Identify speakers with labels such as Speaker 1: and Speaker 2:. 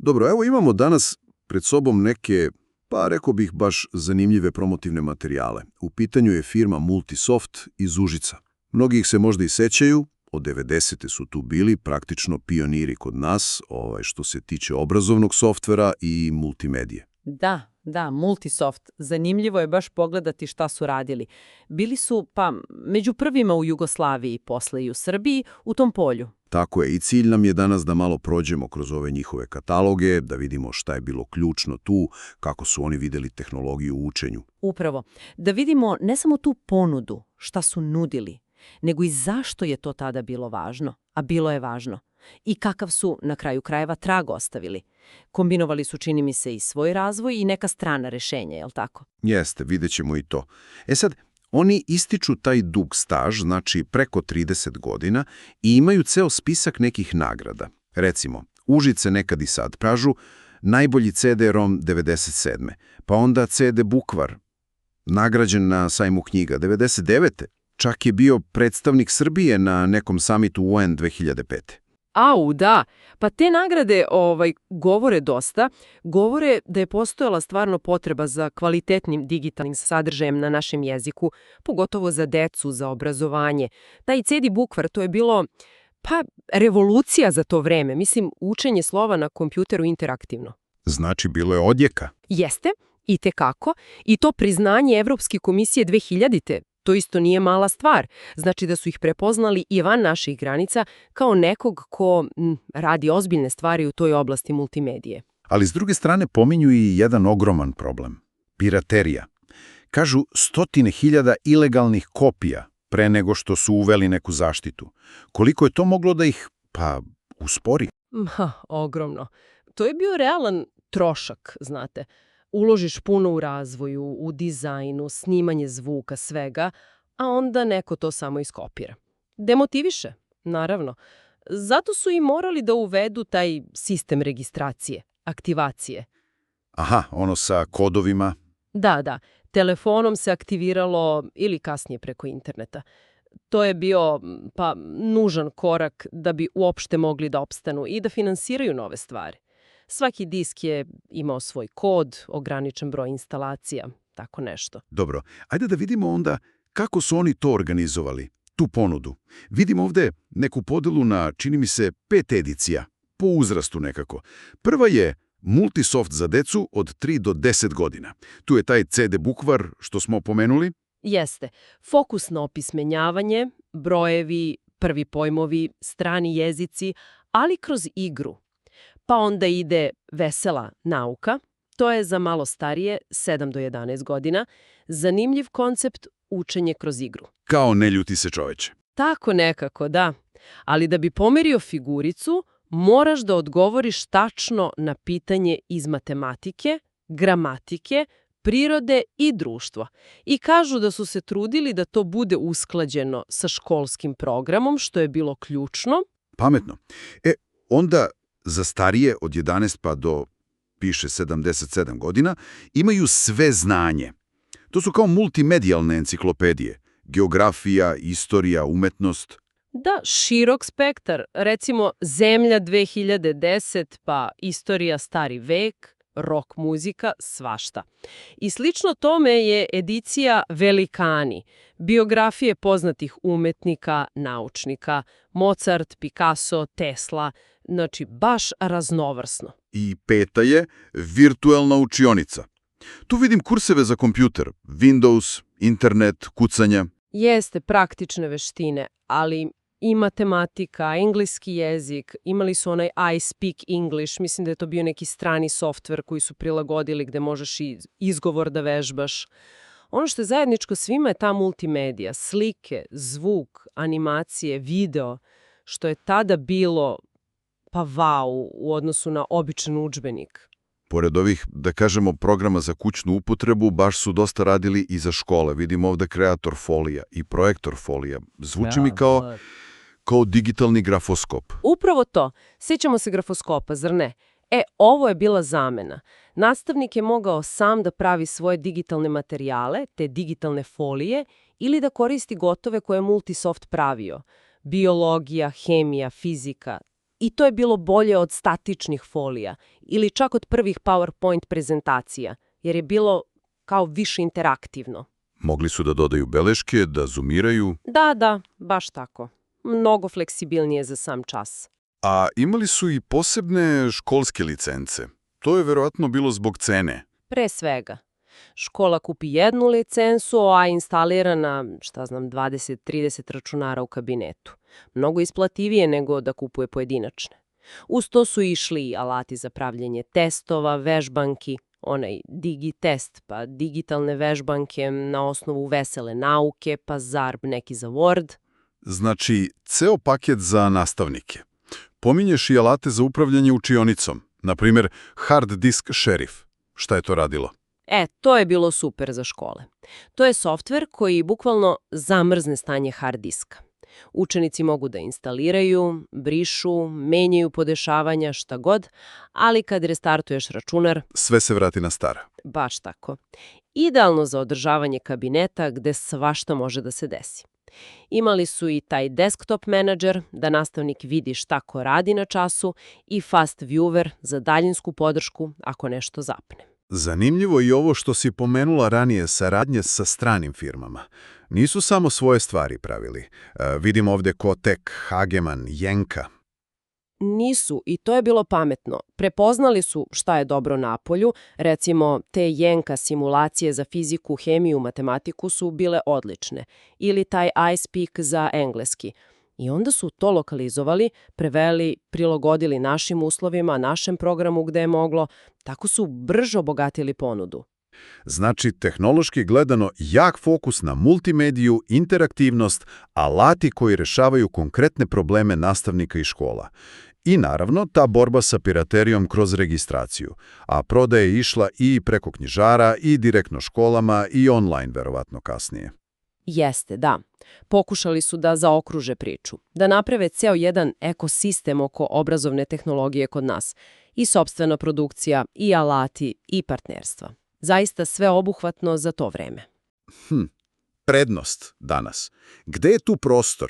Speaker 1: Dobro, evo imamo danas pred sobom neke, pa rekao bih baš zanimljive promotivne materijale. U pitanju je firma Multisoft iz Užica. Mnogi ih se možda i sećaju, od 90. su tu bili praktično pioniri kod nas, što se tiče obrazovnog softvera i multimedije.
Speaker 2: Da, Multisoft. Zanimljivo je baš pogledati šta su radili. Bili su, među prvima u Jugoslaviji, posle i u Srbiji, u tom polju.
Speaker 1: Tako je, i cilj nam je danas da malo prođemo kroz ove njihove kataloge, da vidimo šta je bilo ključno tu, kako su oni vidjeli tehnologiju u učenju.
Speaker 2: Upravo. Da vidimo ne samo tu ponudu, šta su nudili, nego i zašto je to tada bilo važno, a bilo je važno. I kakav su, na kraju krajeva, trag ostavili. Kombinovali su, čini mi se, i svoj razvoj i neka strana rešenja, je li tako?
Speaker 1: Jeste, vidjet ćemo i to. Sad, oni ističu taj dug staž, znači preko 30 godina, i imaju ceo spisak nekih nagrada. Recimo, Užice nekad i sad kažu najbolji CD-ROM 97. Pa onda CD Bukvar, nagrađen na sajmu knjiga 99. Čak je bio predstavnik Srbije na nekom samitu UN 2005.
Speaker 2: Da. Pa te nagrade govore dosta. Govore da je postojala stvarno potreba za kvalitetnim digitalnim sadržajem na našem jeziku, pogotovo za decu, za obrazovanje. Taj CD Bukvar, to je bilo, revolucija za to vreme. Mislim, učenje slova na kompjuteru interaktivno.
Speaker 1: Znači, bilo je odjeka.
Speaker 2: Jeste, itekako. I to priznanje Evropske komisije 2000-te. To isto nije mala stvar. Znači da su ih prepoznali i van naših granica kao nekog ko radi ozbiljne stvari u toj oblasti multimedije.
Speaker 1: Ali s druge strane pominju i jedan ogroman problem. Piraterija. Kažu 100.000 ilegalnih kopija pre nego što su uveli neku zaštitu. Koliko je to moglo da ih, uspori?
Speaker 2: Ogromno. To je bio realan trošak, znate. Uložiš puno u razvoju, u dizajnu, snimanje zvuka, svega, a onda neko to samo iskopira. Demotiviše, naravno. Zato su i morali da uvedu taj sistem registracije, aktivacije.
Speaker 1: Ono sa kodovima?
Speaker 2: Da. Telefonom se aktiviralo ili kasnije preko interneta. To je bio, nužan korak da bi uopšte mogli da opstanu i da finansiraju nove stvari. Svaki disk je imao svoj kod, ograničen broj instalacija, tako nešto.
Speaker 1: Dobro, ajde da vidimo onda kako su oni to organizovali, tu ponudu. Vidimo ovde neku podelu na, čini mi se, 5 edicija, po uzrastu nekako. Prva je Multisoft za decu od 3 do 10 godina. Tu je taj CD Bukvar što smo pomenuli.
Speaker 2: Jeste. Fokus na opismenjavanje, brojevi, prvi pojmovi, strani jezici, ali kroz igru. Pa onda ide vesela nauka, to je za malo starije, 7 do 11 godina, zanimljiv koncept učenje kroz igru.
Speaker 1: Kao ne ljuti se čoveče.
Speaker 2: Tako nekako, da. Ali da bi pomerio figuricu, moraš da odgovoriš tačno na pitanje iz matematike, gramatike, prirode i društva. I kažu da su se trudili da to bude usklađeno sa školskim programom, što je bilo ključno.
Speaker 1: Pametno. Onda za starije od 11 pa do, piše 77 godina, imaju sve znanje. To su kao multimedijalne enciklopedije. Geografija, istorija, umetnost.
Speaker 2: Da, širok spektar. Recimo Zemlja 2010, pa istorija stari vek, rock muzika, svašta. I slično tome je edicija Velikani, biografije poznatih umetnika, naučnika, Mozart, Picasso, Tesla, znači baš raznovrsno.
Speaker 1: I 5. je virtualna učionica. Tu vidim kurseve za kompjuter, Windows, internet, kucanja.
Speaker 2: Jeste praktične veštine, ali i matematika, engleski jezik, imali su onaj I Speak English, mislim da je to bio neki strani softver koji su prilagodili gde možeš i izgovor da vežbaš. Ono što je zajedničko svima je ta multimedija, slike, zvuk, animacije, video, što je tada bilo wow u odnosu na običan udžbenik.
Speaker 1: Pored ovih, da kažemo, programa za kućnu upotrebu, baš su dosta radili i za škole. Vidimo ovde kreator folija i projektor folija. Zvuči mi kao digitalni grafoskop.
Speaker 2: Upravo to. Sjećamo se grafoskopa, zar ne? Ovo je bila zamena. Nastavnik je mogao sam da pravi svoje digitalne materijale, te digitalne folije, ili da koristi gotove koje je Multisoft pravio. Biologija, hemija, fizika, I to je bilo bolje od statičnih folija ili čak od prvih PowerPoint prezentacija, jer je bilo kao više interaktivno.
Speaker 3: Mogli su da dodaju beleške, da zoomiraju.
Speaker 2: Da, baš tako. Mnogo fleksibilnije za sam čas.
Speaker 3: A imali su i posebne školske licence. To je verovatno bilo zbog cene.
Speaker 2: Pre svega, škola kupi jednu licencu, a instalira na, 20-30 računara u kabinetu. Mnogo isplativije nego da kupuje pojedinačne. Uz to su išli i alati za pravljenje testova, vežbanki, onaj DigiTest, pa digitalne vežbanke na osnovu vesele nauke, pa ZARB neki za Word.
Speaker 3: Znači, ceo paket za nastavnike. Pominješ i alate za upravljanje učionicom, na primjer hard disk šerif. Šta je to radilo?
Speaker 2: To je bilo super za škole. To je softver koji bukvalno zamrzne stanje hard diska. Učenici mogu da instaliraju, brišu, menjaju podešavanja, šta god, ali kad restartuješ računar,
Speaker 3: Sve se vrati na staro.
Speaker 2: baš tako. Idealno za održavanje kabineta gde svašta može da se desi. Imali su i taj desktop menadžer da nastavnik vidi šta ko radi na času i fast viewer za daljinsku podršku ako nešto zapne.
Speaker 3: Zanimljivo i ovo što si pomenula ranije, saradnje sa stranim firmama. Nisu samo svoje stvari pravili. Vidim ovdje Kotek, Hageman, Jenka.
Speaker 2: Nisu, i to je bilo pametno. Prepoznali su šta je dobro napolju, recimo te Jenka simulacije za fiziku, hemiju, matematiku su bile odlične, ili taj iSpeak za engleski. I onda su to lokalizovali, preveli, prilagodili našim uslovima, našem programu gde je moglo, tako su brže obogatili ponudu.
Speaker 3: Znači, tehnološki gledano, jak fokus na multimediju, interaktivnost, alati koji rešavaju konkretne probleme nastavnika i škola. I naravno, ta borba sa piraterijom kroz registraciju. A prodaja je išla i preko knjižara, i direktno školama, i online, verovatno kasnije.
Speaker 2: Jeste, da. Pokušali su da zaokruže priču, da naprave ceo jedan ekosistem oko obrazovne tehnologije kod nas. I sopstvena produkcija, i alati, i partnerstva. Zaista sve obuhvatno za to vreme.
Speaker 3: Prednost danas. Gde je tu prostor?